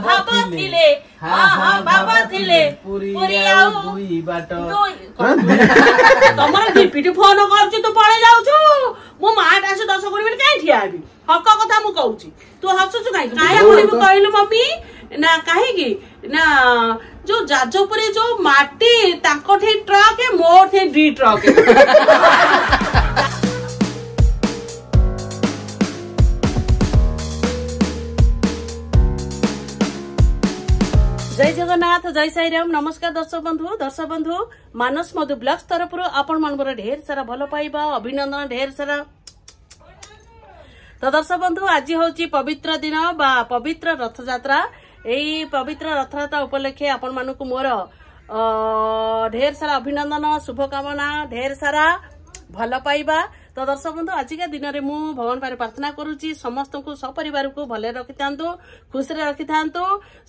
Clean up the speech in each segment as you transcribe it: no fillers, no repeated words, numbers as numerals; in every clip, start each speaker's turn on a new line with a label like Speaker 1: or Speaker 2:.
Speaker 1: ଭାବୁଥିଲେ ଭାବୁଥିଲେ ପୁରୀ ଆଉ ଦୁଇ ବାଟ ତମର ଡିପିଟି ଫୋନ କରୁଛୁ ତୁ ପଳେଇ ଯାଉଛୁ ମୋ ମାଟା ଆସି 10 କୋଡିଏ ମିନିଟ୍ କାହିଁ ଠିଆ ହେବି ହକ କଥା ମୁଁ କହୁଛି ତୁ ହସୁଛୁ କାହିଁକି କାହିଁ ପଡିବୁ କହିଲୁ ମମି ନା କାହିଁକି ନା ଯୋଉ ଯାଜପୁରରେ ଯୋଉ ମାଟି ତାଙ୍କ ଠି ଟ୍ରକ୍ ମୋ ଠି 2 ଟ୍ରକ୍ जय जगन्नाथ जय साई राम नमस्कार दर्शक बंधु मानस मधु ब्लॉग्स तरफ आपण मन ढेर सारा भल पाइबा अभिनंदन ढेर सारा तो दर्शक बंधु आज हूँ पवित्र दिन बा पवित्र रथ यात्रा यही पवित्र रथ यात्रा उपलक्षे आपण मानक मोर ढेर सारा अभिनंदन शुभकामना ढेर सारा भल पाइबा तो दर्शक बंधु आजिका दिन में मु भगवान पारे प्रार्थना करुच्ची समस्त को सपरिवार को भले रखि था खुशी रखि था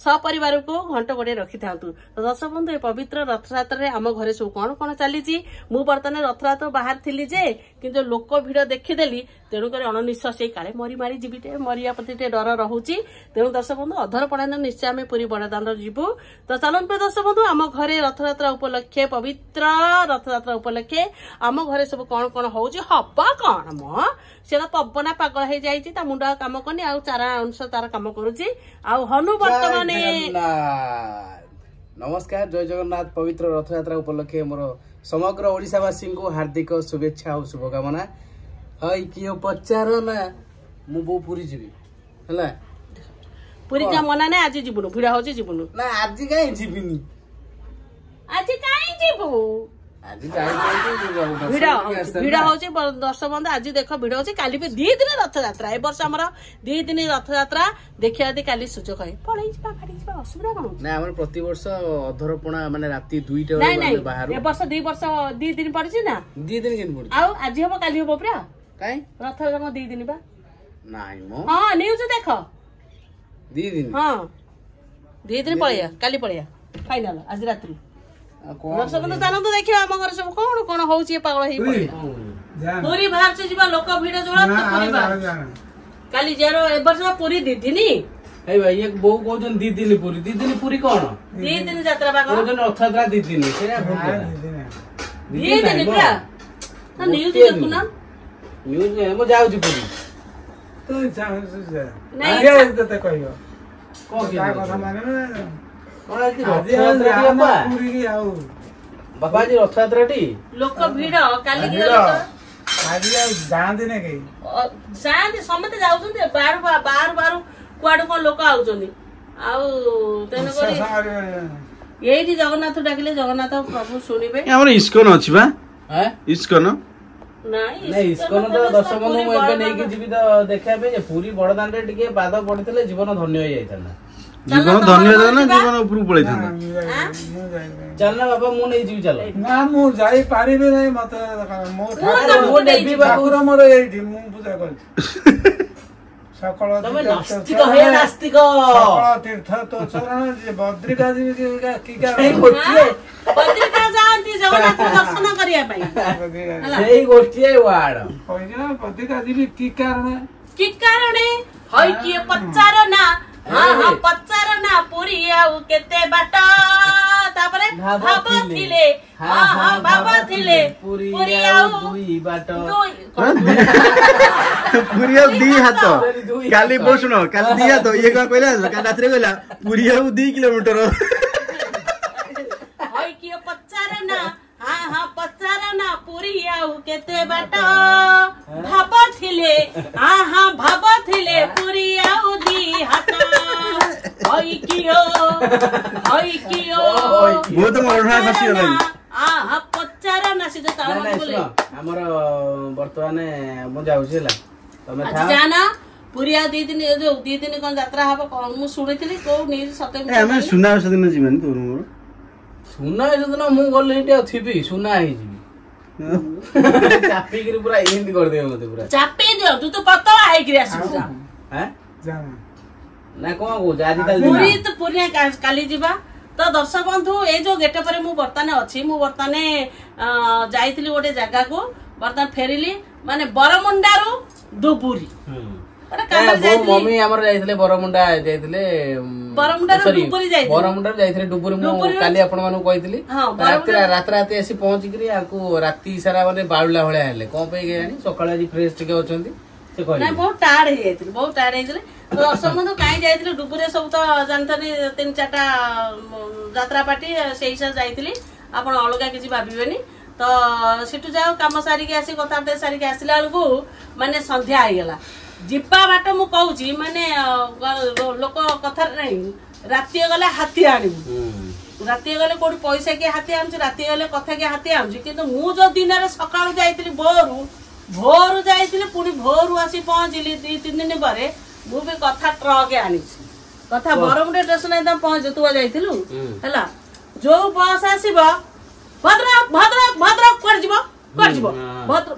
Speaker 1: सपरिवार को घंट गोड़े रखि था तो दर्शक बंधु ये पवित्र रथयात्रा आम घरे सब कौन कौन चली मु बर्तमान रथयात्रा बाहर थी जे कि लोक भिड़ देखीदेली तेणुक अणनिश्वास काले मरी मारी जीवी मरिया प्रति डर रोचे तेणु दर्शक बंधु अधर पड़ान निश्चय आम पुरी बड़दान जीवु तो चलन पे दर्शक बंधु आम घरे रथयात्रा उपलक्षे पवित्र रथयात्रा उपलक्षे आम घरे सब कौन कौन हो कौन मो से पवना पागल हो जाए मुंड कम करनी आ चारा अंश तार कम करुच्ची हनु बर्तमान
Speaker 2: नमस्कार जय जगन्नाथ पवित्र रथ यात्रा उपलक्षे मोर समग्र ओडिशावासी को हार्दिक शुभेच्छा और शुभकामना हई कियो पचार ना मु बो पूरी जीवी हला
Speaker 1: पूरी जा मना ना आज जीवनु भिड़ा होची जीवनु
Speaker 2: ना आज काई जीविनी
Speaker 1: आज काई जीवु भिड़ हो दर्शक बंधु आज देख भिड़ हो काली भी 2 दिन रथ यात्रा ए वर्ष हमर 2 दिन रथ यात्रा देखिया दी काली सुजोग है पळै जिबा फाडी जिबा असुविधा कोन
Speaker 2: ना हमर प्रति वर्ष अधरपणा माने राती 2टा बजे बाहर
Speaker 1: ए वर्ष 2 दिन पड़छि ना
Speaker 2: 2 दिन केन पड़छि
Speaker 1: आ आज हम काली हो पूरा
Speaker 2: काई
Speaker 1: रथ यात्रा 2 दिन बा
Speaker 2: नाइ मो
Speaker 1: हां न्यूज देख
Speaker 2: 2 दिन
Speaker 1: हां 2 दिन पळैया काली पळैया फाइनल आज रात्रि दर्शक बंधु जान तो देखियो हम घर सब कोन कोन होउची पागल ही पूरी बाहर से जीवा लोक भिड़ जोड़ा पूरी बाहर काली जेरो ए वर्ष पूरी दीदिनी
Speaker 2: ए भाई एक बहु कोजन 2 दिन पूरी कोन
Speaker 1: 2 दिन यात्रा बागो
Speaker 2: कोजन रथ यात्रा 2 दिन सेरा
Speaker 1: 2 दिन पूरा ना न्यूज देखु ना
Speaker 2: न्यूज में जाउ जी पूरी
Speaker 3: तो
Speaker 1: नहीं
Speaker 3: आगे तो कहियो
Speaker 2: को
Speaker 3: का কথা माने
Speaker 2: कोना की रथ यात्रा
Speaker 3: पूरी की आउ
Speaker 2: बाबा जी रथ यात्रा टी
Speaker 1: लोक भिड़ काली की लोक
Speaker 3: आज जान देने के
Speaker 1: जान समते जाउछन बार कुआडो को लोक आउछन आउ तेन कोरी एठी जगन्नाथ डाकिले जगन्नाथ प्रभु सुनिबे
Speaker 4: हमर इस्कन अछि बा
Speaker 2: हैं
Speaker 4: इस्कन
Speaker 2: नहीं इसकोन तो दर्शक बंधु मु एबे नै कि जीवी तो देखा पे जे पूरी बड़दान रे टिके पाद पड़ितले जीवन धन्य हो जाइतला
Speaker 4: जीवन धन्य हो ना जीवन ऊपर पळै था
Speaker 2: चलना बाबा मु नै जीव चल
Speaker 3: ना मु जाई पारिबे नै मते मो
Speaker 2: मु देबी
Speaker 3: ठाकुर मोर एठी मु पूजा कर सकल
Speaker 2: तमे नास्तिक है नास्तिक
Speaker 3: सकल तीर्थ तो चरण जे बद्रिका जी की का
Speaker 1: बद्रिका जानती जगन्नाथ दर्शन करिया पई
Speaker 2: सेही गोष्ठी वाड
Speaker 3: कहिना बद्रिका जी की कारण
Speaker 1: हई कि पचार ना हां पचार ना पूरी आउ केते बाटा तापरे भाबथिले हां भाबथिले पूरी आउ
Speaker 2: दुई बाट
Speaker 4: पूरी अब 2 हाथ काली बोसनो काली दिया तो ये का कहला का रात्रि कहला पूरी अब 2 किलोमीटर
Speaker 1: हई कि पचार ना हां पचार ना पूरी आउ केते बाटा भाबथिले हां भाबथिले पूरी आउ 2 हाथ हई कियो
Speaker 4: वो तो मोरना फसी गला
Speaker 1: हां पचार ना से तार मत बोले
Speaker 2: हमर वर्तमान मु जाउ छला तमे था
Speaker 1: जाना पुरिया 2 दिन जो 2 दिन कोन यात्रा हबो मु सुनिथिली को न्यूज सते
Speaker 4: ए हम सुना दिन जीवन तोर मोर
Speaker 2: सुना दिन मु गले एटे थिबी सुना ही जीवी चापी के पूरा हिंदी कर दे मते पूरा
Speaker 1: चापी दियो तू तो पतला है कि आसी
Speaker 2: हैं
Speaker 3: जाना
Speaker 2: ना को जादी ताल
Speaker 1: पूरी तो पुरिया काली जीवा तो दर्शक बंधु ए जो गेट पर मु बर्तने अछि मु बर्तने जाईतिली गोटे जगह को बर्तन फेरिली माने बरमुंडारू दुबुरी
Speaker 2: मम्मी आमर जाइथिले बरमुंडा जाइथिले
Speaker 1: बरमुंडा डुबुरी जाइथिले
Speaker 2: बरमुंडा जाइथिले डुबुरी मु काली आपण मानु कहितली रात रात आसी पहुंच करी आकु राती सारा माने बाळुला भळे आले कोन पे गेयानी सकाळ आज फ्रेश टिके होचंती से कहले
Speaker 1: ना बहुत टाड हे जाइथिले बहुत टाड हे जाइथिले तो असमंद काई जाइथिले डुबुरी सब तो जानतनी 3-4टा यात्रा पार्टी सेही से जाइथिली आपण अलगा किछि भाबिबेनी तो सेटु जाओ काम सारी के आसी कथा सारी के आसिला अलगु माने संध्या आइ गेला जिप्पा बाट मु कहूची माने लोक कथा नहीं राति गले हाथी आनी राति गले कोडी पैसा के हाथी आनछु राति गले कथा के हाथी आनछु किंतु मु जो दिन रे सकाळ जाइतिली भोर जाइतिली पुनी भोर आसी पहुंचली 2-3 दिन बारे मु भी कथा ट्रक आनी कथा बरमुंडा स्टेशन एकदम पहुंच तू जाइतिलु हला जो बस आसीबा भद्रक भद्रक भद्रक कर जीवो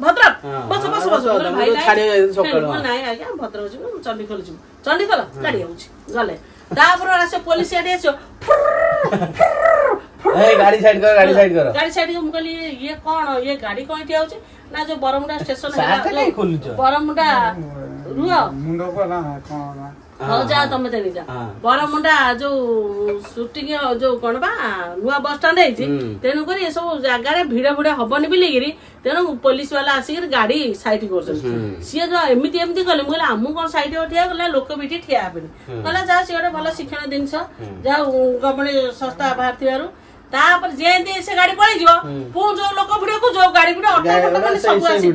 Speaker 1: भद्रक बस बस बस भाई नहीं आज्ञा भद्रक जीवो चंडीखोल जीवो चंडीखोल गाड़ी आउची गले तापर आसे पुलिस एडी आछो
Speaker 2: ए गाड़ी साइड कर
Speaker 1: गाड़ी साइड को कहली ये कौन ये गाड़ी कोइटी आउची ना जो बरमुंडा स्टेशन है बरमुंडा रुआ
Speaker 3: मुंडो को ना कोन
Speaker 1: हो जा तुम तेनी जा बरमुंडा जो शूटिंग जो कोन बा नुआ बस स्टैंड है तेनु करी ए सब जगह रे भीड़ हबनी बिलिगिरी तेनु पुलिस वाला आसी गाड़ी साइड करछन सिए जो एमिति कहले मुला हमु कोन साइड उठिया गला लोक बिठी ठिया आबे कहला जा से गोटे भलो शिक्षण दिनस जा गमणी संस्था भारतीयरु तापर जेंती से गाड़ी पळी जिवो पु जो लोक भिड़ को जो गाड़ी भिड़ ऑटो सब आसी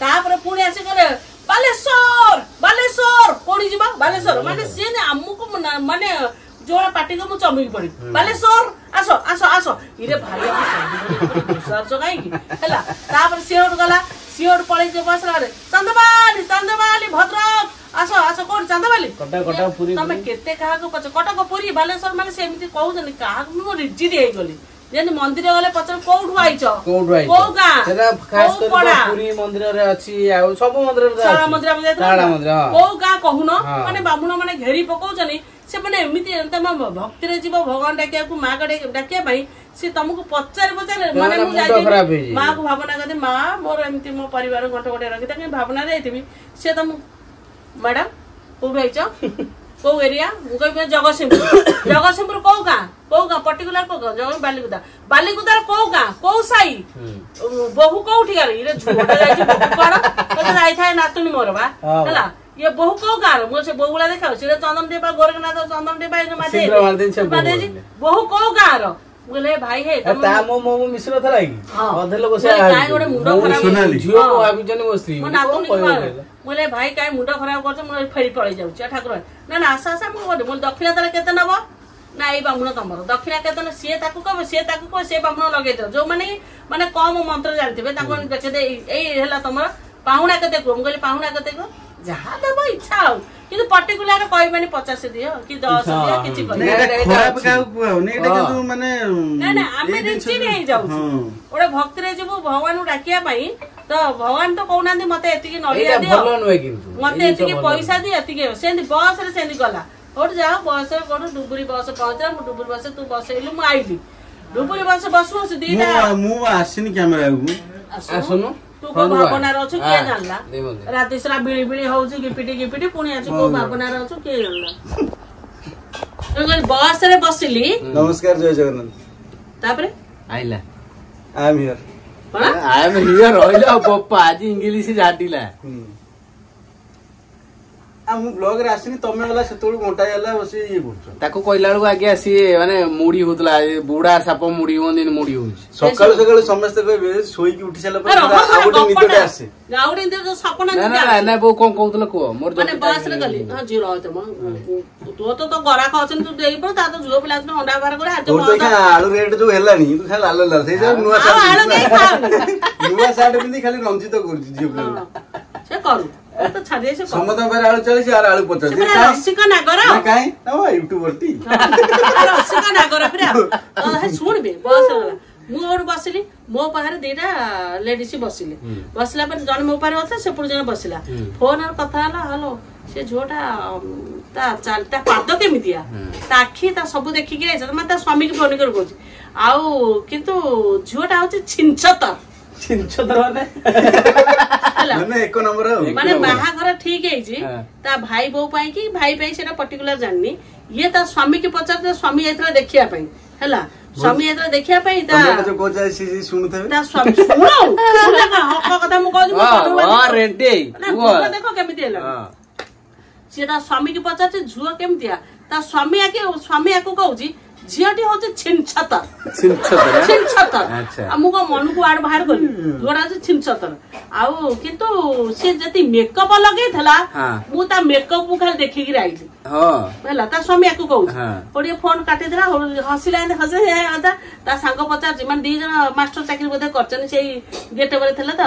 Speaker 1: तापर पुणी आसी कहले बालेश्वर कोड़ी जीवा बालेश्वर माने से ने हमको माने जोड़ा पार्टी को मु चमिक पड़ी बालेश्वर आसो आसो आसो इरे भाई सर जो काई की हला तापर सियोड गला सियोड पळी जे बसला रे चंदबाली भद्रक आसो आसो कोन चंदबाली कटा पूरी तमे केते कहा को पछ कटक पूरी बालेश्वर माने से एमिति कहू जनी कहा मु रिजी देई गली जेन मंदिर गले पछ कोठु आइछो को गा
Speaker 2: सेरा खास कर पूरी मंदिर रे अछि आ सब मंदिर रे
Speaker 1: सारा मंदिर में सारा मंदिर को गा कहूनो माने बामुन माने घेरी पकौ जनी से माने एमिति तम भक्ति रे जीव भगवान डाकिया को मां गडे डाकिया भाई से तुमको पचार माने मु जाई मां को भावना कदे मां मोर एमिति मो परिवार घंटा गोटे रखि त भावना रहथिबी से तुम मैडम को आइछो को एरिया मु कहबे जगतसिंहपुर को गा पर्टिकुलर को जग बालीकुदा को गा को साई बहु कोठी गार इरे झोटा जाई कोन तो जाई थाए नातुनी मोर बा हला ये बहु को गार मो से बहुला देखाउ से चंदन देबा गोरखनाथ चंदन देबा इन माते बहु को गार बोले भाई हे
Speaker 2: ता मो मिश्र थरा की अधे लोग से
Speaker 1: काय गोटे मुंडो खराब
Speaker 2: झियो को आबि जने मो स्त्री
Speaker 1: मो नातुनी बोले भाई काय मुंडो खराब करछ मो फेरी पळै जाउछ ठाकुर ना ना आशा आशा मो दक्षिणा तले केते नबो ना ए बामुन तमरो दक्षिणा केतन से ताकू को से बामुन लगे दो जो माने कम मंत्र जानथिबे ताको देखे दे एई हेला तमरो पाहुणा केते को गले पाहुणा केते को जहा देबो इच्छा हो किंतु पर्टिकुलर कहै माने 50 दियो कि 10 दियो किछि कहै
Speaker 4: खराब का ने एटा किंतु माने
Speaker 1: ना आमे रिची नै जाउ ओडे भक्त रे जेबो भगवान डाकिया पई तो भगवान तो कहउनांदी मते एतिकी नलिया दियो
Speaker 2: भलो नय किंतु
Speaker 1: मते एतिकी पैसा दियो एतिकी सेंदी बस रे सेंदी गला और जाओ बस कोन डुबुरी बस पहुंचा मु डुबुरी बस तू बसैलु मु आइली डुबुरी बस बसु दीटा
Speaker 4: मु आसिनी कैमरा को
Speaker 1: सुनो तू को भावना रो छु के जानला राति सरा बिळी बिळी होउछु गिपिटी पुणी आछु को भावना रो छु के जानला तो बस रे बसिली
Speaker 4: नमस्कार जय जगन्नाथ
Speaker 1: तापरे
Speaker 2: आइला
Speaker 4: I am here
Speaker 2: I am here होइला पप्पा आज इंग्लिश झाटिला
Speaker 4: मु ब्लॉग रे आसिनी तमे वाला सेतोळ घंटा होला बसी ये करछ
Speaker 2: ताको कहला बेलको आगे आसी माने मुड़ी होतला बुढ़ा साप मुड़ी होंदिन मुड़ी होउछ
Speaker 4: सकाळ सकाळ समस्त कहबे सोई की उठी साला पर आउटे निदटे आसे
Speaker 1: आउटे निदे तो सपना
Speaker 2: ना ना बो कोन कहतला को मोर
Speaker 1: माने बस रे गली हां जी रहत म तो गरा खाउछन तू देई पर ता तो जुओ पिला न अंडा बार करे आज
Speaker 4: तो खा आलू रेट जो हेलानी तू खा लाल लाल से नुवा साडी नुवा साडी बिंदी खाली रंजित करछि जियो पिला
Speaker 1: से करू तो छाड़े से
Speaker 4: समता पर आलू 40 और आलू 50
Speaker 1: रस्सी का नागर
Speaker 4: काई ना यूट्यूबर ती
Speaker 1: रस्सी का नागर फिर हे सुन बे बस मु और बसली मो पाखरे देटा लेडीज बसिले बसला पर जन मो पारे होता से पुर जन बसला फोन और कथा हला हेलो से झोटा ता चलता पाद केमि दिया ताखी ता सब देखि के आइछ म ता स्वामी के फोन कर कहू आउ किंतु झोटा होची छिनछत
Speaker 2: माने
Speaker 1: ହେଲା
Speaker 4: ମାନେ ଏକ ନମ୍ବର ଆଉ
Speaker 1: ମାନେ ବାହାଘର ଠିକ ହେଇଛି ତା ଭାଇ ବୋଉ ପାଇଁ କି ଭାଇ ପାଇଁ ସେଟା ପର୍ଟିକୁଲାର ଜାଣିନି ଇଏ ତା ସ୍ୱାମୀ କି ପଚାରୁଥିଲେ ସ୍ୱାମୀ ଯାଇଥିଲା ଦେଖିବା ପାଇଁ ହେଲା ସ୍ୱାମୀ ଯେତେବେଳେ ଦେଖିବା ପାଇଁ ତା କଥା ମୁଁ କହୁଛି ଦେଖ କେମିତି ହେଲା ସିଏ ତା ସ୍ୱାମୀ କି ପଚାରୁଛି ଝୁଅ କେମିତିଆ ତା ସ୍ୱାମୀ ଆକୁ କହୁଛି ଝିଅଟି ହଉଛି ଛିନଛତର ମୁଁ କଣ ମନକୁ ଆଡ ବାହାର କଲି ଝୁଅଟା ହଉଛି ଛିନଛତର ଆଉ କିନ୍ତୁ ସିଏ ଯଦି ମେକଅପ ଲଗେଇଥିଲା ମୁଁ ତା ମେକଅପ କୁ ଖାଲି ଦେଖିକି ଆଇଲି ହେଲା ତା ସ୍ୱାମୀ ଆକୁ କହୁଛି ଗୋଟିଏ ଫୋନ କାଟିଦେଲା ହସିଲା ତା ସାଙ୍ଗ ପଚାରୁଛି ମାନେ 2 ଜଣ ମାଷ୍ଟର ଚାକିରି ବୋଧେ କରିଛନ୍ତି ସେଇ ଗେଟ ବେଳେ ଥିଲା ତ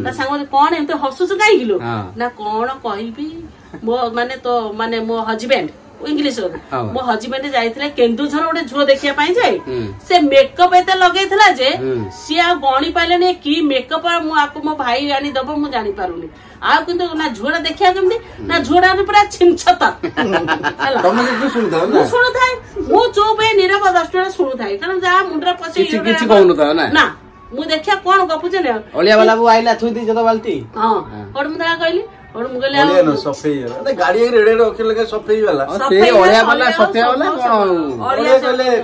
Speaker 1: ତା ସାଙ୍ଗ କଣ ଏମିତି ହସୁଛୁ କାହିଁକି ନା କଣ କହିବି ମୋ ମାନେ ତ ମାନେ ମୋ ହଜବେଣ୍ଡ ଇଂଲିଶ ମୋ ହଜବେଣ୍ଡ ଯାଇଥିଲେ କେନ୍ଦୁଝର ଗୋଟେ ଝୁଅ ଦେଖିବା ପାଇଁ ଯାଇ ସେ ମେକଅପ ଏତେ ଲଗେଇଥିଲା ଯେ ସିଏ ଆଉ ଗଣି ପାଇଲେନି କି ମେକଅପ ମୁଁ ଆକୁ ମୋ ଭାଇ ଆଣିଦବ ମୁଁ ଜାଣିପାରୁନି ଆଉ କିନ୍ତୁ ନା ଝୁଅଟା ଦେଖିବା କେମିତି ନା ଝୁଅଟା ପୁରା ଛିନଛତର ମୁଁ ଶୁଣୁଥାଏ ମୁଁ ଚୁପ ହେଇ ନିରବ 10 ଟଙ୍କା ଶୁଣୁଥାଏ କାରଣ ଯାହା ମୁଣ୍ଡରେ ପଶି ନା ମୁଁ ଦେଖିବା କଣ ଗପୁଛେ ନା
Speaker 2: ଅଳିଆ ବାଲା ଆଇଲା ଥୁଇ ଦେଇଛ ତ ବାଲ୍ଟି
Speaker 1: ହଁ କଣ ମୁଁ ତାହା କହିଲି
Speaker 4: ଗାଡି ସଫେଇ ବାଲା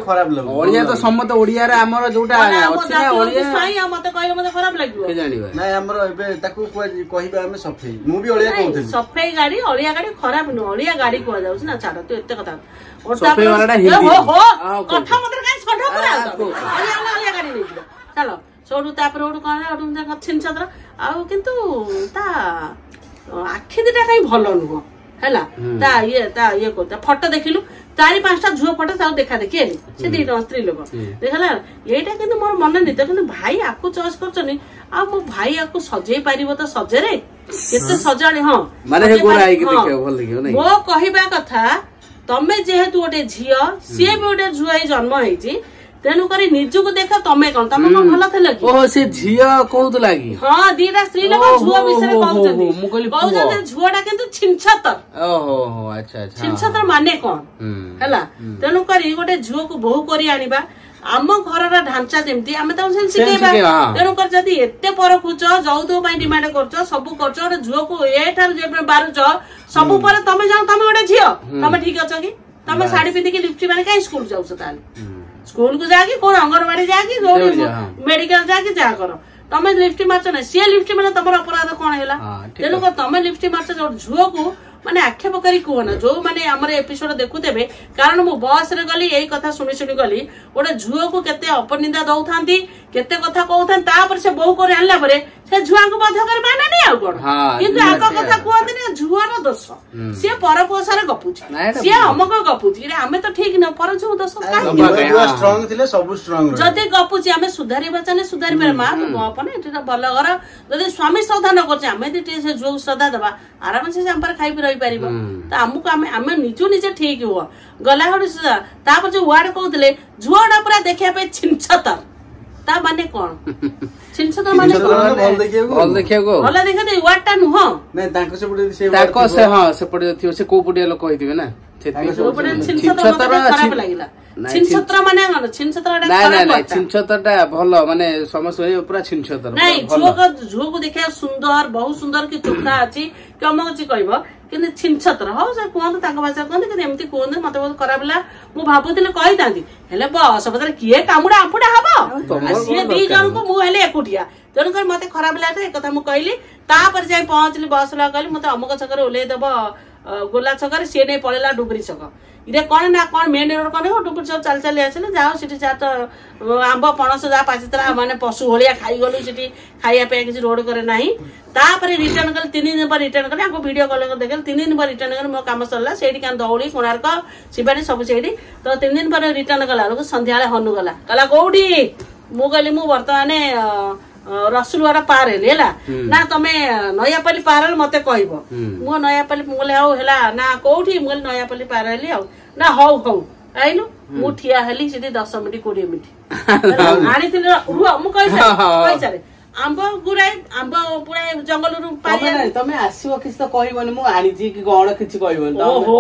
Speaker 4: ଖରାପ
Speaker 2: ଓଡିଆ ତ ସମସ୍ତେ ଓଡିଆରେ ଆମର ଯୋଉଟା
Speaker 1: ମତେ କହିଲେ ମତେ ଖରାପ ଲାଗିବ
Speaker 4: ନାଇଁ ଆମର ଏବେ ତାକୁ କହିବା ଆମେ ସଫେଇ ମୁଁ ବି ଅଳିଆ କହୁଥିଲି
Speaker 1: ସଫେଇ ଗାଡି ଅଳିଆ ଗାଡି ଖରାପ ନୁହଁ ଅଳିଆ ଗାଡି କୁହାଯାଉଛି ନା ଛାଡ ତୁ ଏତେ କଥା କଥା ମତେ କାହିଁ ଅଳିଆ ଗାଡି ନେଇଯିବ ଚାଲ ସେଠୁ ତାପରେ ଗୋଟେ କଣ ଛିନଛତର ଆଉ କିନ୍ତୁ ତା ଆଖି ଦିଟା କାହିଁ ଭଲ ନୁହଁ ହେଲା ତା ଇଏ କରୁଥା ଫଟୋ ଦେଖିଲୁ 4-5ଟା ଝୁଅ ଫଟୋ ତାକୁ ଦେଖା ଦେଖି ହେଲି ସେ 2 ଜଣ ସ୍ତ୍ରୀ ଲୋକ ଦେଖିଲା ଏଇଟା କିନ୍ତୁ ମୋର ମନେ ନାହିଁ କିନ୍ତୁ ଭାଇ ଆକୁ ଚଏସ୍ କରୁଛନ୍ତି ଆଉ ମୋ ଭାଇ ଆକୁ ସଜେଇ ପାରିବ ତ ସଜରେ କେତେ ସଜାଣି ହଁ ମୋ କହିବା କଥା ତମେ ଯେହେତୁ ଗୋଟେ ଝିଅ ସିଏ ବି ଗୋଟେ ଝୁଅ ହେଇ ଜନ୍ମ ହେଇଛି ତେଣୁକରି ନିଜକୁ ଦେଖ ତମେ କଣ ଭଲ ଥିଲ କି
Speaker 2: ସେ ଝିଅ କହୁଥିଲା କି
Speaker 1: ହଁ 2ଟା ସ୍ତ୍ରୀ ଲୋକ ଝୁଅ ବିଷୟରେ କହୁଛନ୍ତି ଝୁଅଟା କିନ୍ତୁ ଛିନଛତର ଛିନଛତର ମାନେ କଣ ହେଲା ତେଣୁକରି ଗୋଟେ ଝୁଅକୁ ବୋହୁ କରି ଆଣିବା ଆମ ଘରର ଢାଞ୍ଚା ଯେମିତି ଆମେ ତାଙ୍କୁ ସେମିତି ଶିଖେଇବା ତେଣୁକରି ଯଦି ଏତେ ପରଖୁଛ ଯୌତୁକ ପାଇଁ ଡିମାଣ୍ଡ କରୁଛ ସବୁ କରୁଛ ଗୋଟେ ଝୁଅକୁ ଏଠାରୁ ଯେବେ ବାରୁଛ ସବୁ ପରେ ତମେ ଯାଅ ତମେ ଗୋଟେ ଝିଅ ତମେ ଠିକ ଅଛ କି ତମେ ଶାଢୀ ପିନ୍ଧିକି ଲିପଷ୍ଟିକ ମାନେ କାହିଁ ସ୍କୁଲ ଯାଉଛ ତାହେଲେ ସ୍କୁଲ କୁ ଯାକି କୋଉ ଅଙ୍ଗନବାଡି ଯାକି ମେଡିକାଲ ଯାକି ଯାହା କର ତମେ ଲିପଷ୍ଟିକ ମାରୁଛ ନା ସିଏ ଲିପଷ୍ଟିକ ମାନେ ତମର ଅପରାଧ କଣ ହେଲା ତେଣୁକରି ତମେ ଲିପଷ୍ଟିକ ମାରୁଛ ଗୋଟେ ଝୁଅକୁ ମାନେ ଆକ୍ଷେପ କରି କୁହ ନା ଯୋଉମାନେ ଆମର ଏପିସୋଡ ଦେଖୁଥିବେ କାରଣ ମୁଁ ବସ ରେ ଗଲି ଏଇ କଥା ଶୁଣି ଗଲି ଗୋଟେ ଝୁଅକୁ କେତେ ଅପନିନ୍ଦା ଦଉଥାନ୍ତି କେତେ କଥା କହୁଥାନ୍ତି ତାପରେ ସେ ବୋହୁ କରି ଆଣିଲା ପରେ ସେ ଝୁଆଙ୍କୁ ମଧ୍ୟ କରି ପାଇନାନି ଆଉ କଣ କିନ୍ତୁ ଆଗ କଥା କୁହନ୍ତିନି ଝୁଅର ଦୋଷ ସିଏ ପରପୋଷାରେ ଗପୁଛି ସିଏ ଅମକ ଗପୁଛି ଆମେ ତ ଠିକ ନୁହଁ ପର ଝୁଅ ଦୋଷ ଯଦି ଗପୁଛି ଆମେ ସୁଧାରିବା ଚାଲେ ସୁଧାରି ପାରିବା ମା ତୁ ଗପନା ଏଠି ଭଲ ଘର ଯଦି ସ୍ୱାମୀ ଶ୍ରଦ୍ଧା ନ କରୁଛେ ଆମେ ଯଦି ଟିକେ ସେ ଝୁଅକୁ ଶ୍ରଦ୍ଧା ଦେବା ଆରାମସେ ସେ ଆମ ପାଖରେ ଖାଇବି ରହିପାରିବ ତ ଆମକୁ ଆମେ ନିଜେ ଠିକ ହୁଅ ଗଲା ହଉଛି ତାପରେ ଯୋଉ ୱାର୍ଡ କହୁଥିଲେ ଝୁଅଟା ପୁରା ଦେଖିବା ପାଇଁ ଛିନଛତର ତା ମାନେ କଣ ଛିନଛତର ମାନେ ଭଲ ଦେଖିବାକୁ ୱାର୍ଡଟା ନୁହଁ
Speaker 2: ସେପଟେ ଥିବ ସେ କୋଉ ପଟିଆ ଲୋକ ହେଇଥିବେ ନା
Speaker 1: ଖରାପ ଲାଗିଲା ଛିନଛତର ମାନେ କଣ
Speaker 2: ଛିନଛତର ଟା ଭଲ ମାନେ ସମସ୍ତେ ପୁରା ଛିନଛତର
Speaker 1: ନାଇଁ ଝୁଅକୁ ଦେଖିବା ସୁନ୍ଦର ବହୁତ ସୁନ୍ଦର କି ଚୋଖା ଅଛି କି ଅମକ ଅଛି କହିବ କିନ୍ତୁ ଛିନଛତର ହଉ ସେ କୁହନ୍ତୁ ତାଙ୍କ ଭାଷା କୁହନ୍ତୁ କିନ୍ତୁ ଏମିତି କୁହନ୍ତୁ ମତେ ବହୁତ ଖରାପ ହେଲା ମୁଁ ଭାବୁଥିଲି କହିଥାନ୍ତି ହେଲେ ବସ ପଥରେ କିଏ କାମୁଡା ଆମ୍ପୁଡା ହବ ସିଏ 2 ଜଣଙ୍କୁ ମୁଁ ହେଲେ ଏକୁଟିଆ ତେଣୁକରି ମତେ ଖରାପ ଲାଗିଲା ଏ କଥା ମୁଁ କହିଲି ତାପରେ ଯାଇ ପହଞ୍ଚିଲି ବସ ଲା କହିଲି ମତେ ଅମକ ଛକରେ ଓହ୍ଲେଇଦବ ଗୋଲା ଛକରେ ସିଏ ନେଇ ପଳେଇଲା ଡୁବୁରି ଛକ ଇରେ କଣ ନା କଣ ମେନ୍ ରୋଡ କଣ ଡୁବୁରି ଛକ ଚାଲି ଆସିଲେ ଯାଅ ସେଠି ଯାହା ତ ଆମ୍ବ ପଣସ ଯାହା ପାଚିଥିଲା ମାନେ ପଶୁ ଭଳିଆ ଖାଇଗଲୁ ସେଠି ଖାଇବା ପାଇଁ କିଛି ରୋଡ করে ନାହିଁ ତାପରେ ରିଟର୍ନ କଲି 3 ଦିନ ପରେ ରିଟର୍ନ କଲି ଆକୁ ଭିଡିଓ କଲ୍ ଦେଖିଲି 3 ଦିନ ପରେ ରିଟର୍ନ କଲି ମୋ କାମ ସରିଲା ସେଇଠି କାରଣ ଦଉଳି କୋଣାର୍କ ଶିବାଣୀ ସବୁ ସେଇଠି ତ 3 ଦିନ ପରେ ରିଟର୍ନ କଲା ବେଳକୁ ସନ୍ଧ୍ୟାବେଳେ ହନୁ ଗଲା କହିଲା କୋଉଠି ମୁଁ କହିଲି ମୁଁ ବର୍ତ୍ତମାନ ରସୁଲୱାର ପାର ହେଲି ହେଲା ନା ତମେ ନୟାପଲ୍ଲୀ ପାର ହେଲେ ମତେ କହିବ ମୁଁ ନୟାପଲ୍ଲୀ ମୁଁ କହିଲି ହଉ ହେଲା ନା କୋଉଠି ମୁଁ କହିଲି ନୟାପଲ୍ଲୀ ପାର ହେଲି ଆଉ ନା ହଉ ଆଇଲୁ ମୁଁ ଠିଆ ହେଲି ସେଠି 10 ମିନିଟ୍ 20 ମିନିଟ୍ ଆଣିଥିଲି ମୁଁ କହିସାରେ ଆମ୍ବ ଗୁରାଏ ଆମ୍ବ ପୁରା ଜଙ୍ଗଲରୁ
Speaker 2: ତମେ ଆସିବ କିଛି ତ କହିବନି ମୁଁ ଆଣିଛି କି କଣ କିଛି କହିବନି
Speaker 1: ଓହୋ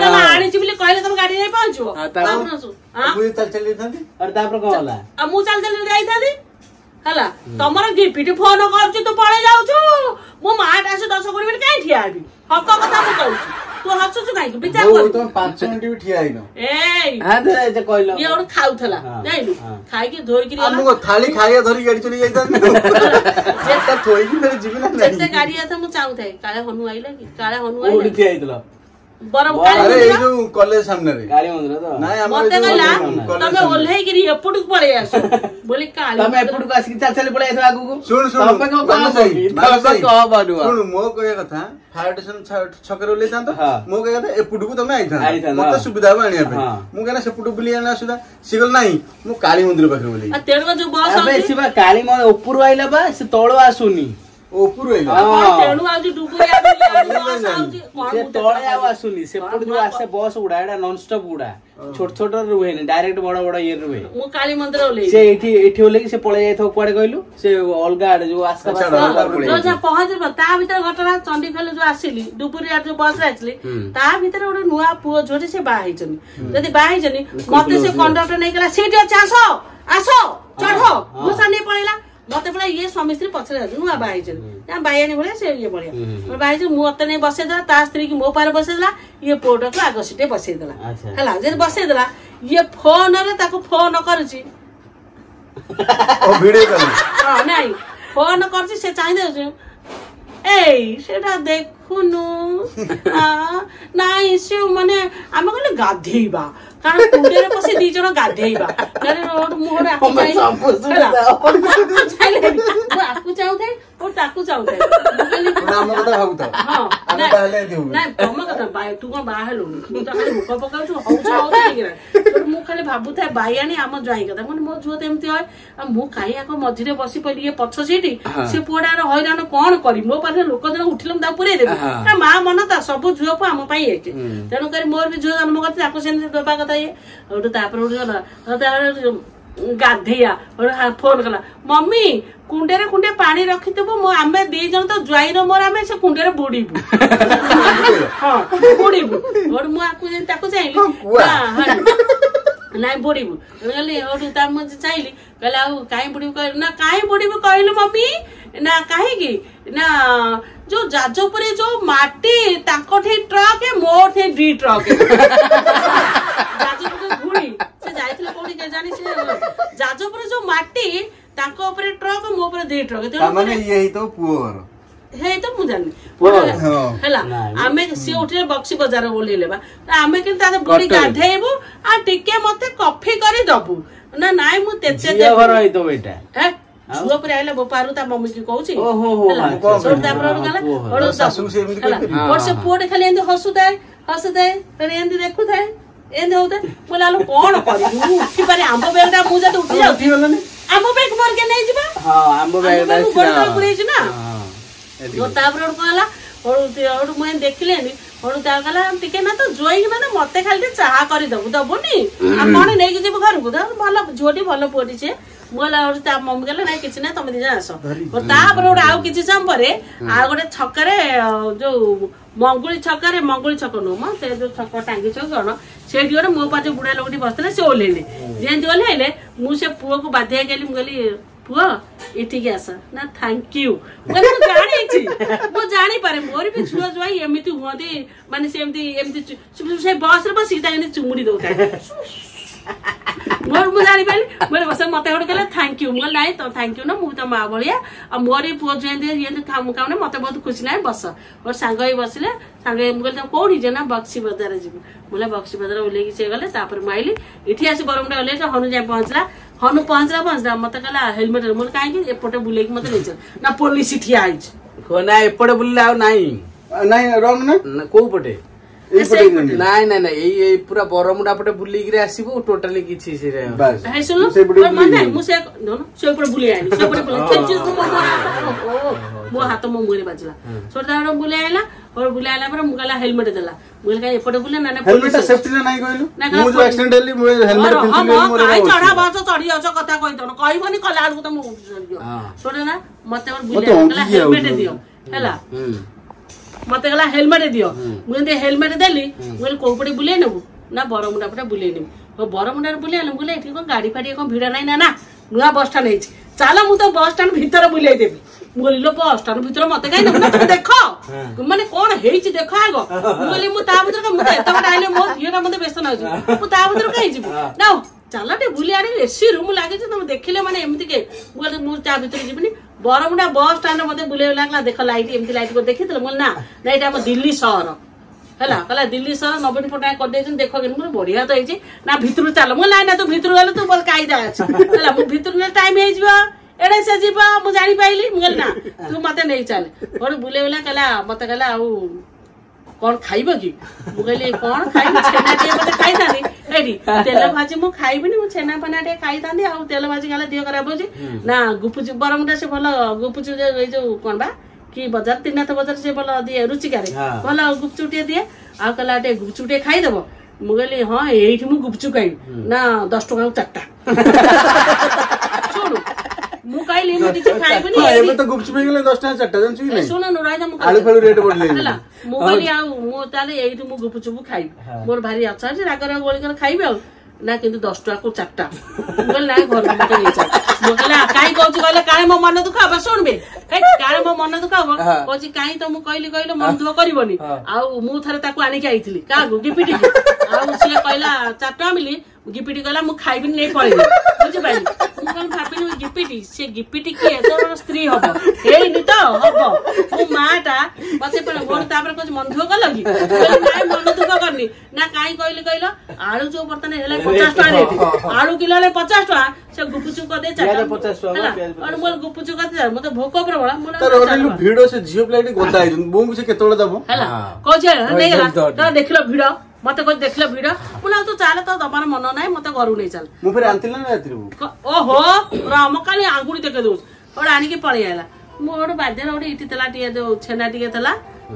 Speaker 1: ତମେ ଆଣିଛି ବୋଲି କହିଲେ ତମେ ଗାଡି ନେଇ ପହଞ୍ଚିବ
Speaker 2: ତାପରେ କଣ ହେଲା
Speaker 1: ମୁଁ ଚାଲି ଯାଇଥାନ୍ତି ହେଲା ତମର ଗିଫ୍ଟ ଫୋନ କରୁଛୁ ତୁ ପଳେଇ ଯାଉଛୁ ମୋ ମା ଟା ଆସି 10 କରିବି କାଇଁ ଠିଆ ହେବି ହକ କଥା ମୁଁ କହୁଛି ତୁ ହସୁଛୁ କାହିଁକି ବିଚାର କର
Speaker 4: ତମେ 5 ମିନିଟ୍ ବି ଠିଆ ହେଇନ
Speaker 1: ଏଇ
Speaker 2: କହିଲ
Speaker 1: ଇଏ ଗୋଟେ ଖାଉଥିଲା ଜାଣିଲୁ ଖାଇକି ଧୋଇକିରି
Speaker 4: ଆମକୁ ଥାଳି ଖାଇବା ଧରି ଗାଡି ଚଲେଇ ଯାଇଥାନ୍ତି ଯେତେ ଥୋଇକି ଫେରେ ଯିବି ନା
Speaker 1: ଯେତେ ଗାଡି ଆସ ମୁଁ ଚାହୁଁଥାଏ କାଳେ ହନୁ ଆଇଲା କି କାଳେ ହନୁ ଆଇଲା
Speaker 2: ଠିଆ ହେଇଥିଲ
Speaker 1: ବରମ
Speaker 4: ଆରେ ଏଇ ଯୋଉ କଲେଜ ସାମ୍ନାରେ
Speaker 2: କାଳୀ ମନ୍ଦିର ତ
Speaker 4: ନାଇଁ
Speaker 1: ମତେ କହିଲା ତମେ ଓହ୍ଲେଇକିରି ଏପଟକୁ ପଳେଇ ଆସ ବୋଲି କାଳି
Speaker 2: ତମେ ଏପଟକୁ ଆସିକି ଚାଲି ଚାଲି ପଳେଇ ଯାଇଥିବ ଆଗକୁ
Speaker 4: ଶୁଣୁ ଶୁଣୁ ମୋ କହିବା କଥା ଫାୟାର ଷ୍ଟେସନ ଛକରେ ଓହ୍ଲେଇଥାନ୍ତ ମୋ କହିବା କଥା ଏପଟକୁ ତମେ ଆଇଥାନ୍ତ ମତେ ସୁବିଧା ହବ ଆଣିବା ପାଇଁ ମୁଁ କହିଲା ସେପଟୁ ବୁଲି ଆଣିବା ସୁବିଧା ସିଏ କହିଲା ନାଇଁ ମୁଁ କାଳୀ ମନ୍ଦିର ପାଖରେ ଓହ୍ଲେଇ
Speaker 1: ତେଣୁ ଯୋଉ ବସ୍
Speaker 2: କାଳୀ ମନ୍ଦିର ଉପରୁ ଆଇଲା ବା ସେ ତଳୁ ଆସୁନି
Speaker 4: ଉପରୁ ଆଇଲା
Speaker 1: ତେଣୁ ଆଉଚି ଡୁବୁରି
Speaker 2: ତଳେ ଆଉ ଆସୁନି ସେପଟେ ଯୋଉ ଆସେ ବସ୍ ଗୁଡା ଏଟା ନନଷ୍ଟପ ଗୁଡା ଛୋଟ ଛୋଟ ରୁହେନି ଡାଇରେକ୍ଟ ବଡ ବଡ ଇଏ ରୁହେ
Speaker 1: ମୁଁ କାଳୀ ମନ୍ଦିର ଓହ୍ଲେଇ
Speaker 2: ସେ ଏଠି ଓହ୍ଲେଇକି ସେ ପଳେଇ ଯାଇଥିବ କୁଆଡେ କହିଲୁ ସେ ଅଲଗା ଆଡେ ଯୋଉ
Speaker 1: ପହଞ୍ଚିବ ତା ଭିତରେ ଘଟଣା ଚଣ୍ଡିଖୋଲ ଯୋଉ ଆସିଲି ଡୁବୁରି ଆଡେ ଯୋଉ ବସ୍ ରେ ଆସିଲି ତା ଭିତରେ ଗୋଟେ ନୂଆ ପୁଅ ଝିଅଟି ସେ ବାହା ହେଇଛନ୍ତି ଯଦି ବାହା ହେଇଛନ୍ତି ମତେ ସେ କଣ୍ଡକ୍ଟର ନେଇଗଲା ସେଇଠି ଅଛି ଆସ ଆସ ଚଢ ଘୋଷା ନେଇ ପଳେଇଲା ମତେ ପଳେଇ ଇଏ ସ୍ୱାମୀ ସ୍ତ୍ରୀ ପଛରେ ଯାଉଛି ନୂଆ ବାହା ହେଇଛନ୍ତି ବାଇଆଣୀ ଭଳିଆ ସେ ଇଏ ଭଳିଆ ବାହା ହେଇଛି ମତେ ନେଇ ବସେଇଦେଲା ତା ସ୍ତ୍ରୀ କି ମୋ ପାଖରେ ବସେଇଦେଲା ଇଏ ପୁଅଟାକୁ ଆଗ ସିଟେ ବସେଇଦେଲା ହେଲା ଯଦି ବସେଇଦେଲା ଇଏ ଫୋନରେ ତାକୁ ଫୋନ କରୁଛି ନାଇଁ ଫୋନ କରୁଛି ସେ ଚାହିଁ ଦଉଛି ଏଇ ସେଟା ଦେଖୁନୁ ନାଇଁ ସେ ମାନେ ଆମେ କହିଲେ ଗାଧେଇବା କାରଣ କୁଣ୍ଡରେ ପଶି 2 ଜଣ ଗାଧେଇବା ମୁହଁରେ ଆକୁ ଚାହୁଁଥାଏ ଓ ତାକୁ ଚାହୁଁଥାଏ ନାଇଁ ତମ କଥା ତୁ କଣ ବାହା ହେଲୁଣି ତୁ ତ ଖାଲି ମୁଖ ପକାଉଛୁ ମୁଁ ଖାଲି ଭାବୁଥାଏ ବାଇଆଣୀ ଆମ ଜ୍ୱାଇଁ କଥା ମାନେ ମୋ ଝୁଅ ତ ଏମିତି হয় ଆଉ ମୁଁ କାହିଁ ଆଗ ମଝିରେ ବସି ପଡି ଇଏ ପଛ ସେଇଠି ସେ ପୁଅଟାର ହଇରାଣ କଣ କରିବି ମୋ ପାଖରେ ଲୋକ ଜଣ ଉଠିଲେ ମୁଁ ତାକୁ ପୁରେଇ ଦେବି ମା ମନ ତା ସବୁ ଝିଅକୁ ଆମ ପାଇଁ ହେଇଛି ତେଣୁକରି ମୋର ବି ଝିଅ ଜନ୍ମ କରିଛି ତାକୁ ସେମିତି ଦେବା କଥା ଇଏ ଗୋଟେ ତାପରେ ଗୋଟେ ଗଲା ଗାଧେଇଆ ଫୋନ କଲା ମମି କୁଣ୍ଡରେ କୁଣ୍ଡେ ପାଣି ରଖିଥିବୁ ଆମେ 2 ଜଣ ତ ଜ୍ୱାଇଁର ମୋର ଆମେ ସେ କୁଣ୍ଡରେ ବୁଡିବୁ ହଁ ବୁଡିବୁ ମୁଁ ଆକୁ ତାକୁ ଚାହିଁଲି ନାଇଁ ବୁଡିବୁ କହିଲି ତା ମୁଁ ଚାହିଁଲି କହିଲେ ଆଉ କାହିଁ ବୁଡିବୁ କହିଲୁ ନା କାହିଁ ବୁଡିବୁ କହିଲୁ ମମି ନା କାହିଁକି ନା ଯୋଉ ଯାଜପୁରରେ ଯୋଉ ମାଟି ତାଙ୍କଠି ଟ୍ରକ୍ ମୋଠି 2 ଟ୍ରକ୍ ଯାଜପୁର ଧୂଳି ସେ ଯାଇଥିଲେ କୋଉଠି କେଜାଣି ସେ ଯାଜପୁରରେ ଯୋଉ ମାଟି ତାଙ୍କ ଉପରେ ଟ୍ରକ୍ ମୋ ଉପରେ 2 ଟ୍ରକ୍ ହେଇ ତ ମୁଁ ଜାଣିନି ହେଲା ଆମେ ସିଏ ଉଠିଲେ ବକ୍ସି ବଜାର ଓହ୍ଲେଇଲେ ବା ଆମେ କିନ୍ତୁ ତା ବୁଢୀ ଗାଧେଇବୁ ଆଉ ଟିକେ ମତେ କଫି କରି ଦବୁ ନା ନାଇଁ ମୁଁ ଝୁଅ ପରେ ଆଇଲା ବୋପାରୁ ତା ମମି କି କହୁଛି ସେ ପୁଅଟେ ଖାଲି ଏମିତି ହସୁଥାଏ ଏମିତି ଦେଖୁଥାଏ ଏମିତି ହଉଥାଏ ମୁଁ ଲାଲୁ କଣ କରିବି ମୁଁ ଉଠିପାରି ଆମ୍ବ ବେଗ ଟା ମୁଁ ଯଦି ଉଠି ଯାଉଛି ଆମ୍ବ ବେଗ ମୋର କେ ନେଇଯିବା ପୁରେଇଛି ନା ତାପରେ କଣ ହେଲା ମୁଁ ଏମିତି ଦେଖିଲେନି ତା କହିଲା ଟିକେ ନା ତ ଜ୍ୱାଇଁ ମାନେ ମତେ ଖାଲି ଚାହା କରିଦବୁ ଦବୁନି ଆଉ କଣ ନେଇକି ଯିବୁ ଘରକୁ ଭଲ ଝୁଅଟି ଭଲ ପୁଅଟି ସିଏ ମୁଁ ତା ମମି କହିଲା ନାଇଁ କିଛି ନାହିଁ ତମେ 2 ଜଣ ଆସ ତାପରେ ଗୋଟେ ଆଉ କିଛି ସମୟ ପରେ ଆଉ ଗୋଟେ ଛକରେ ଯୋଉ ମଙ୍ଗୁଳି ଛକ ନୁହଁ ମ ସେ ଯୋଉ ଛକ ଟାଙ୍ଗି ଛକ କଣ ସେଇଠି ଗୋଟେ ମୋ ପାଖରେ ବୁଢା ଲୋକଟି ବସିଥିଲେ ସେ ଓହ୍ଲେଇଲେ ଯେମିତି ଓହ୍ଲେଇଲେ ମୁଁ ସେ ପୁଅକୁ ବାଧ୍ୟ ହେଇଗଲି ମୁଁ କହିଲି ପୁଅ ଏଠିକି ଆସ ନା ଥ୍ୟାଙ୍କ ୟୁ ମୁଁ ଜାଣିଛି ମୁଁ ଜାଣିପାରେ ମୋର ବି ଝୁଅ ଜ୍ୱାଇଁ ଏମିତି ହୁଅନ୍ତି ମାନେ ସେମିତି ଏମିତି ସେ ବସ ରେ ବସିକି ତାକୁ ଏମିତି ଚୁମୁଡି ଦଉଥାଏ ମୋର ମୁଁ ଜାଣିପାରିଲି ମତେ ଗୋଟେ କହିଲା ଥ୍ୟାଙ୍କ ୟୁ ମୁଁ ନାଇଁ ତ ଥ୍ୟାଙ୍କ ୟୁ ନା ମୁଁ ତ ମା ଭଳିଆ ଆଉ ମୋର ପୁଅ ଯେମିତି କାମ ମତେ ବହୁତ ଖୁସି ନାହିଁ ବସ ମୋର ସାଙ୍ଗ ହେଇ ବସିଲେ ସାଙ୍ଗ ମୁଁ କହିଲି ତମ କୋଉଠି ଯେ ନା ବକ୍ସି ବଜାର ଯିବୁ ବୋଲେ ବକ୍ସି ବଜାର ଓହ୍ଲେଇକି ସେ ଗଲେ ତାପରେ ମୁଁ ଆଇଲି ଏଠି ଆସି ବରମୁଣ୍ଡା ଓହ୍ଲେଇଛି ହନୁ ଯାଇ ପହଞ୍ଚିଲା ମତେ କହିଲା ହେଲମେଟ ମୁଁ କାହିଁକି ଏପଟେ ବୁଲେଇକି ମତେ ନେଇଛ ନା ପୋଲିସ ଠିଆ ହେଇଛି
Speaker 2: ନା ଏପଟେ ବୁଲିଲେ ଆଉ ନାଇଁ କୋଉ ପଟେ ନାଇଁ ନାଇଁ ନାଇଁ ଏଇ ପୁରା ବରମୁଣ୍ଡା ପଟେ ବୁଲିକିରି ଆସିବୁ ଟୋଟାଲି କିଛି
Speaker 1: ମୋ ହାତ ମୋ ମୁହଁରେ ବାଜିଲା ସେଟା ବୁଲେଇ ଆଇଲା ବୁଲେଇ ଆଇଲା ପରେ ମୁଁ କହିଲା ହେଲମେଟ ଦେଲା ମୁଁ କହିଲି ଏପଟେ ବୁଲେ ନା ଚଢା ବସ ଚଢି ଯାଉଛ କଥା କହିଦଉନ କହିବନି କଲା ବେଳକୁ ତମ ଶୁଣ ନା ମତେ ହେଲମେଟ ଦିଅ ହେଲା ମତେ କହିଲା ହେଲମେଟ ଦିଅ ମୁଁ ଏମିତି ହେଲମେଟ ଦେଲି ମୁଁ କହିଲି କୋଉ ପଟେ ବୁଲେଇ ନେବୁ ନା ବରମୁଣ୍ଡା ପଟେ ବୁଲେଇ ନେବୁ ବରମୁଣ୍ଡାରେ ବୁଲେଇ ଆଣିଲି ମୁଁ କହିଲି ଏଠି କଣ ଗାଡି ଫାଡି କଣ ଭିଡ ନାହିଁ ନା ନୂଆ ବସଷ୍ଟାଣ୍ଡ ହେଇଛି ଚାଲ ମୁଁ ତ ବସ୍ ଷ୍ଟାଣ୍ଡ ଭିତରେ ବୁଲେଇ ଦେବି। ମୁଁ କହିଲି ଲୋ ବସ୍ ଷ୍ଟାଣ୍ଡ ଭିତରେ ମତେ କାହିଁ ନେବୁ ନା ତମେ ଦେଖ ମାନେ କଣ ହେଇଛି ଦେଖ ଆଗ। ମୁଁ କହିଲି ମୁଁ ତା ଭିତରେ ମୁଁ ତ ଏତେ ବଡ ଆଇଲେ ମୋ ଝିଅଟା ମତେ ବ୍ୟସ୍ତ ନାଉଛି ମୁଁ ତା ଭିତରେ କାହିଁ ଯିବୁ ନା ଚାଲ ଟିକେ ବୁଲି ଆଣି ଏସି ରୁମ ଲାଗିଛି ତମେ ଦେଖିଲେ ମାନେ ଏମିତି କେ ମୁଁ କହିଲି ମୁଁ ତା ଭିତରେ ଯିବିନି। ବରମୁଣ୍ଡା ବସ୍ ଷ୍ଟାଣ୍ଡ ମତେ ବୁଲେଇ ଲାଗିଲା ଦେଖ ଲାଇଟ୍ ଏମିତି ଲାଇଟ୍ କରି ଦେଖିଥିଲେ ମୁଁ ନା ଏଇଟା ଆମ ଦିଲ୍ଲୀ ସହର ହେଲା କହିଲା ଦିଲ୍ଲୀ ସହର ନବୀନ ପଟ୍ଟନାୟକ କରିଦେଇଛନ୍ତି ଦେଖ କିନ୍ତୁ ବଢିଆ ତ ହେଇଛି ନା ଭିତରୁ ଚାଲ ମୁଁ ନାଇଁ ନା ତୁ ଭିତରୁ ଗଲେ ତୁ ମୋର କାଇଦା ଅଛି ହେଲା ମୁଁ ଭିତରୁ ନେଲେ ଟାଇମ ହେଇଯିବ ଏଡେ ସେ ଯିବ ମୁଁ ଜାଣିପାଇଲି ମୁଁ କହିଲି ନା ତୁ ମତେ ନେଇ ଚାଲେ ଘରେ ବୁଲେଇ ବୁଲା କହିଲା ମତେ କହିଲା ଆଉ କଣ ଖାଇବ କି ମୁଁ କହିଲି କଣ ଖାଇବି ଛେନା ଟିକେ ମତେ ଖାଇଥାନ୍ତି ଏଇଠି ତେଲ ଭାଜି ମୁଁ ଖାଇବିନି ମୁଁ ଛେନା ଫେନା ଟିକେ ଖାଇଥାନ୍ତି ଆଉ ତେଲ ଭାଜି ଖାଇଲେ ଦେହ ଖରାପ ହଉଛି ନା ଗୁପୁଚୁପ ବରମୁଣ୍ଡା ସେ ଭଲ ଗୁପୁଚୁପ ଏଇ ଯୋଉ କଣ ବା କି ବଜାର ତ୍ରିନାଥ ବଜାର ସେ ଭଲ ଦିଏ ରୁଚିକାରେ ଭଲ ଗୁପଚୁପ ଟିକେ ଦିଏ ଆଉ କହିଲା ଟିକେ ଗୁପଚୁପ ଟିକେ ଖାଇଦବ ମୁଁ କହିଲି ହଁ ଏଇଠି ମୁଁ ଗୁପଚୁପ ଖାଇବି ନା 10 ଟଙ୍କା 4ଟା ଶୁଣୁ ମୁଁ କହିଲି ମୁଁ କିଛି ଖାଇବିନି
Speaker 4: ଏବେ ତ ଗୁପଚୁପ ହେଇଗଲେ 10 ଟଙ୍କା 4ଟା ଜାଣିଛୁ କି ନାହିଁ
Speaker 1: ଶୁଣ ରହିଥା ମୁଁ
Speaker 4: ଆଳୁ ଫାଳୁ ରେଟ୍ ବଢିଲା
Speaker 1: ହେଲା ମୁଁ କହିଲି ଆଉ ମୁଁ ତାହେଲେ ଏଇଠି ମୁଁ ଗୁପଚୁପ ଖାଇବି ମୋର ଭାରି ଆଚ୍ଛା ଅଛି ରାଗ ରାଗ ଗୋଳି କରି ଖାଇବି ଆଉ ନା କିନ୍ତୁ 10 ଟଙ୍କାକୁ 4ଟା ମୁଁ କହିଲି ନାଇଁ ଘରକୁ ମତେ ନେଇ ଚାଲ ମୁଁ କହିଲି କାହିଁ କହୁଛି କହିଲେ କାହିଁ ମୋ ମନ ଦୁଃଖ ହବ ଶୁଣବେ କାଳେ ମୋ ମନ ଦୁଃଖ ହବ କହୁଛି କାହିଁ ତ ମୁଁ କହିଲି ମନ ଦୁଃଖ କରିବନି ଆଉ ମୁଁ ଥରେ ତାକୁ ଆଣିକି ଆଇଥିଲି କାହାକୁ ଗିପିଟିକି ଆଉ ସିଏ କହିଲା 4 ଟଙ୍କା ମିଲି ଗିପିଟି କହିଲା ମୁଁ ଖାଇବିନି ନେଇ ପଳେଇବି ବୁଝିପାରିଲି ମୁଁ କଣ ଭାବିଲି ଗିପିଟି ସେ ଗିପିଟି କିଏ ତୋର ସ୍ତ୍ରୀ ହବ ହେଇନି ତ ହବ ମୋ ମା ଟା ମତେ ମୋର ତାପରେ କହୁଛି ମନ ଦୁଃଖ କଲ କି ନାଇଁ ମନ ଦୁଃଖ କରିନି ନା କାହିଁ କହିଲି କହିଲ ଆଳୁ ଯୋଉ ବର୍ତ୍ତମାନ ହେଲା 50 ଟଙ୍କା ରେଟ୍ ଆଳୁ କିଲୋ ହେଲେ 50 ଟଙ୍କା ସେ ଗୁପୁଚୁପ କରିଦେଇ ଚାଲ ମୋର ଗୁପୁଚୁପ କରିଦେଇ ମତେ ଭୋକ ପ୍ରବଳ
Speaker 4: ଭିଡ ସେ ଝିଅ ପିଲା ଗଦା ହେଇଛନ୍ତି ବୋଉ ସେ କେତେବେଳେ ଦବ
Speaker 1: ହେଲା କହୁଛି ନେଇଗଲା ଦେଖିଲ ଭିଡ ମତେ କହୁଛି ଦେଖିଲ ଭିଡ ମୁଁ ତୁ ଚାଲେ ତ ଦବାର ମନ ନାହିଁ ମତେ ଘରକୁ ନେଇ ଚାଲ
Speaker 4: ମୁଁ ଫେରେ ଆଣିଥିଲି ନା ରାତିରେ
Speaker 1: ଓହୋ ରମ କାଲି ଆଙ୍ଗୁଳି ଦେଖେଇ ଦଉଛି ଗୋଟେ ଆଣିକି ପଳେଇ ଆଇଲା ମୁଁ ଗୋଟେ ବାଧ୍ୟରେ ଗୋଟେ ଇଟି ଥିଲା ଟିକେ ଛେନା ଟିକେ ଥିଲା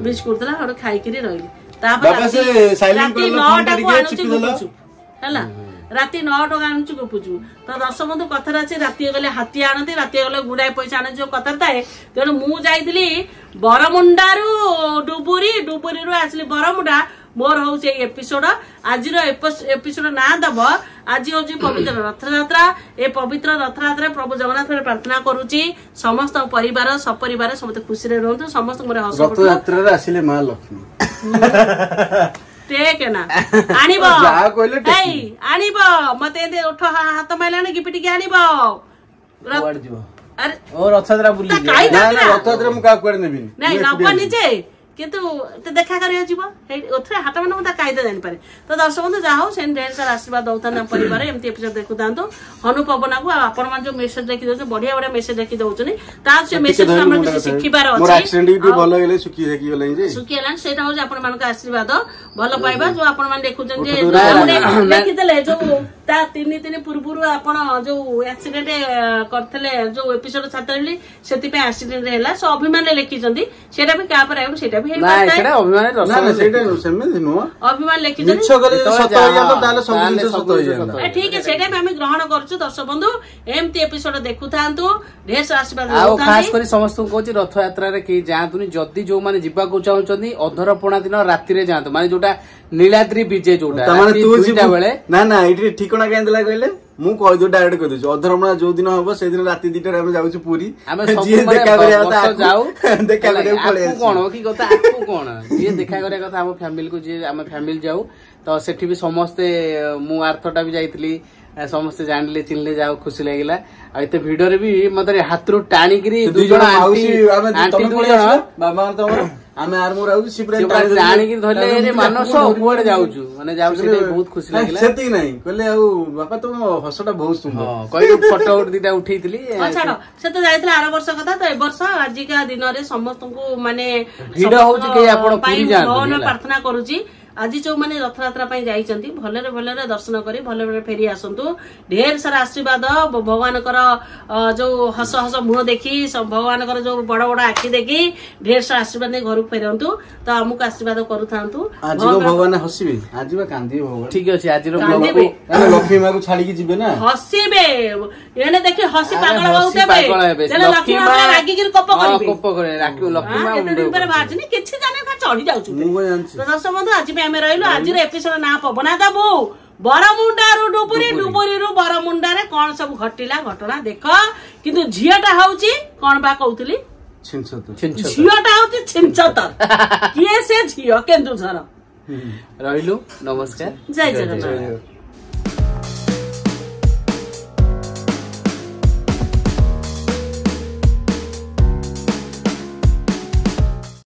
Speaker 1: ବିସ୍କୁଟ ଥିଲା ଗୋଟେ ଖାଇକିରି ରହିଲି ତାପରେ ରାତି 9ଟାକୁ ଆଣୁଛି ଗୁପୁଚୁ ହେଲା ରାତି 9 ଟଙ୍କା ଆଣୁଛୁ ଗୁପୁଚୁ ତ ଦଶବନ୍ଧୁ କଥାରେ ଅଛି ରାତି ଗଲେ ହାତୀ ଆଣନ୍ତି ରାତି ଗଲେ ଗୁଡାଏ ପଇସା ଆଣନ୍ତି ଯୋଉ କଥାରେ ଥାଏ ତେଣୁ ମୁଁ ଯାଇଥିଲି ବରମୁଣ୍ଡାରୁ ଡୁବୁରିରୁ ଆସିଲି ବରମୁଣ୍ଡା ମୋର ହଉଛି ଏଇ ଏପିସୋଡ ଆଜିର ଏପିସୋଡ ନାଁ ଦବ ଆଜି ହଉଛି ପବିତ୍ର ରଥଯାତ୍ରା ଏ ପବିତ୍ର ରଥଯାତ୍ରା ପ୍ରଭୁ ଜଗନ୍ନାଥ ପ୍ରାର୍ଥନା କରୁଛି ସମସ୍ତ ପରିବାର ସପରିବାର ସମସ୍ତେ ଖୁସିରେ ରୁହନ୍ତୁ ସମସ୍ତ
Speaker 4: ରଥଯାତ୍ରାରେ ଆସିଲେ ମା ଲକ୍ଷ୍ମୀ
Speaker 1: ନା ଆଣିବ ଆଣିବ ମତେ ଉଠ ହାତ ମାଇଲାଣି ଗିପିଟିକି ଆଣିବ
Speaker 2: ରଥଯାତ୍ରା ବୁଲି
Speaker 4: ରଥଯାତ୍ରା ମୁଁ କାହାକୁ କୁଆଡେ ନେବିନି
Speaker 1: ନାଇଁ ନବନି ଯେ କିନ୍ତୁ ଦେଖା କରିବାକୁ ଯିବ ଓଥିରେ ହାଟ ମାନେ ମୁଁ ତା କାଇଦା ଜାଣିପାରେ ତ ଦର୍ଶକ ବନ୍ଧୁ ଯାହା ହଉ ସେମିତି ଢେର ସାରା ଆଶୀର୍ବାଦ ଦଉଥାନ୍ତି ପରିବାର ଏମିତି ଏପିସୋଡ ଦେଖୁଥାନ୍ତୁ ହନୁ ପବନାକୁ ଆଉ ଆପଣ ମାନେ ଯୋଉ ମେସେଜ ଲେଖି ଦଉଛନ୍ତି ବଢିଆ ବଢିଆ ମେସେଜ ଲେଖି ଦଉଛନ୍ତି ତା ସେ ମେସେଜ ଆମର କିଛି ଶିଖିବାର ଅଛି ଶୁଖିଗଲାଣି ସେଇଟା ହଉଛି ଆପଣ ମାନଙ୍କ ଆଶୀର୍ବାଦ ଭଲ ପାଇବା ଯୋଉ ଆପଣ ମାନେ ଦେଖୁଛନ୍ତି ଯେ ଲେଖିଦେଲେ ଯୋଉ ତା 3 ଦିନ ପୂର୍ବରୁ ଆପଣ ଯୋଉ ଆକ୍ସିଡେଣ୍ଟ କରିଥିଲେ ଯୋଉ ଏପିସୋଡ ଛାଡ଼ିଥିଲେ ସେଥିପାଇଁ ଆକ୍ସିଡେଣ୍ଟ ହେଲା ସେ ଅଭିମାନରେ ଲେଖିଛନ୍ତି ସେଇଟା ବି କାପରେ ଆଉ ସେଇଟା ବି ଅଭିମାନ ଲେଖିଛନ୍ତି ଠିକ ସେଇଟା ବି ଆମେ ଗ୍ରହଣ କରୁଛୁ ଦର୍ଶକ ବନ୍ଧୁ ଏମିତି ଏପିସୋଡ ଦେଖୁଥାନ୍ତୁ ଢେର ଆଶୀର୍ବାଦ
Speaker 2: ଆଉ ଖାସ କରି ସମସ୍ତଙ୍କୁ କହୁଛି ରଥଯାତ୍ରାରେ କେହି ଯାଆନ୍ତୁନି ଯଦି ଯୋଉମାନେ ଯିବାକୁ ଚାହୁଁଛନ୍ତି ଅଧରପଣା ଦିନ ରାତିରେ ଯାଆନ୍ତୁ ମାନେ ଯୋଉଟା ନୀଳାଦ୍ରି ବିଜେ ଯୋଉଟା ବେଳେ
Speaker 4: ନା ନା ଏଇଠି ଠିକଣା କାହିଁ ଦେଲା କହିଲେ ମୁଁ କହିଦଉ ଡାଇରେକ୍ଟ କହିଦଉଛି ଅଧରପଣା ଯୋଉ ଦିନ ହବ ସେଇଦିନ ରାତି 2ଟାରେ ଆମେ ଯାଉଛୁ ପୁରୀ
Speaker 2: ଆମେ ଯାଉ ଦେଖା କରିବାକୁ କଣ କି କଥା ଆକୁ କଣ ଯିଏ ଦେଖା କରିବା କଥା ଆମ ଫ୍ୟାମିଲି କୁ ଯିଏ ଆମେ ଫ୍ୟାମିଲି ଯାଉ ତ ସେଠି ବି ସମସ୍ତେ ମୁଁ ଆର୍ଥଟା ବି ଯାଇଥିଲି ସମସ୍ତେ ଜାଣିଲେ ଚିହ୍ନିଲେ ଯାଉ ଖୁସି ଲାଗିଲା ଆଉ ଏତେ ଭିଡରେ ବି ମତେ ହାତରୁ ଟାଣିକିରି 2 ଜଣ ଆଣ୍ଟି 2 ଜଣ
Speaker 4: ବାବା ତମର ଆମେ ଆର୍ମର ଆଉଛୁ ସିପ୍ରେ
Speaker 2: ଟାଣିକିରି ଧରିଲେ ମାନସ କୁଆଡେ ଯାଉଛୁ ମାନେ ଯାଉ ସେଟା ବହୁତ ଖୁସି ଲାଗିଲା
Speaker 4: ସେତିକି ନାହିଁ କହିଲେ ଆଉ ବାପା ତମ ହସଟା ବହୁତ ସୁନ୍ଦର
Speaker 2: କହିଲି ଫଟୋ 2ଟା ଉଠେଇଥିଲି
Speaker 1: ଛାଡ ସେ ତ ଯାଇଥିଲା ଆର ବର୍ଷ କଥା ତ ଏ ବର୍ଷ ଆଜିକା ଦିନରେ ସମସ୍ତଙ୍କୁ ମାନେ
Speaker 2: ଭିଡ ହଉଛି କେହି ଆପଣ ପୁରୀ ଯାଆନ୍ତୁ
Speaker 1: ପ୍ରାର୍ଥନା କରୁଛି ଆଜି ଯୋଉମାନେ ରଥଯାତ୍ରା ପାଇଁ ଯାଇଛନ୍ତି ଭଲରେ ଭଲରେ ଦର୍ଶନ କରି ଭଲ ଭଲରେ ଫେରି ଆସନ୍ତୁ ଢେର ସାରା ଆଶୀର୍ବାଦ ଭଗବାନଙ୍କର ଯୋଉ ହସ ହସ ମୁହଁ ଦେଖି ଭଗବାନଙ୍କର ଯୋଉ ବଡ ବଡ ଆଖି ଦେଖି ଢେର ସାରା ଆଶୀର୍ବାଦ ନେଇ ଘରକୁ ଫେରନ୍ତୁ ତ ଆମକୁ ଆଶୀର୍ବାଦ କରୁଥାନ୍ତୁ
Speaker 4: ଭଗବାନ ହସିବେ ଆଜି ବା କାନ୍ଦିବେ ଭଗବାନ
Speaker 2: ଠିକ ଅଛି ଆଜିର
Speaker 4: ଲକ୍ଷ୍ମୀ ମାକୁ ଛାଡିକି ଯିବେ ନା
Speaker 1: ହସିବେ ଏଣେ ଦେଖି ହସି ପାଗଳ ହଉଥିବେ ଲକ୍ଷ୍ମୀ ମା ରାଗିକିରି କୋପ କରିବେ ଲକ୍ଷ୍ମୀ ମା ବାହାରିଛନ୍ତି କିଛି ଜାଣି ଚଢି ଯାଉଛନ୍ତି ଦର୍ଶକ ବନ୍ଧୁ ଆଜି ଆମେ ରହିଲୁ ଆଜିର ଏପିସୋଡ ନା ପବନା ଦେବୁ बरमुंडारू डुबुरी डुबुरी बरमुंडारे कौन सब घटिला घटना देख किंतु झीटा हूँ कौन बा कहूली झीटा हूँ छिंचतर किए से झील केन्दुझर
Speaker 2: रहिलु नमस्कार
Speaker 1: जय जगन्नाथ।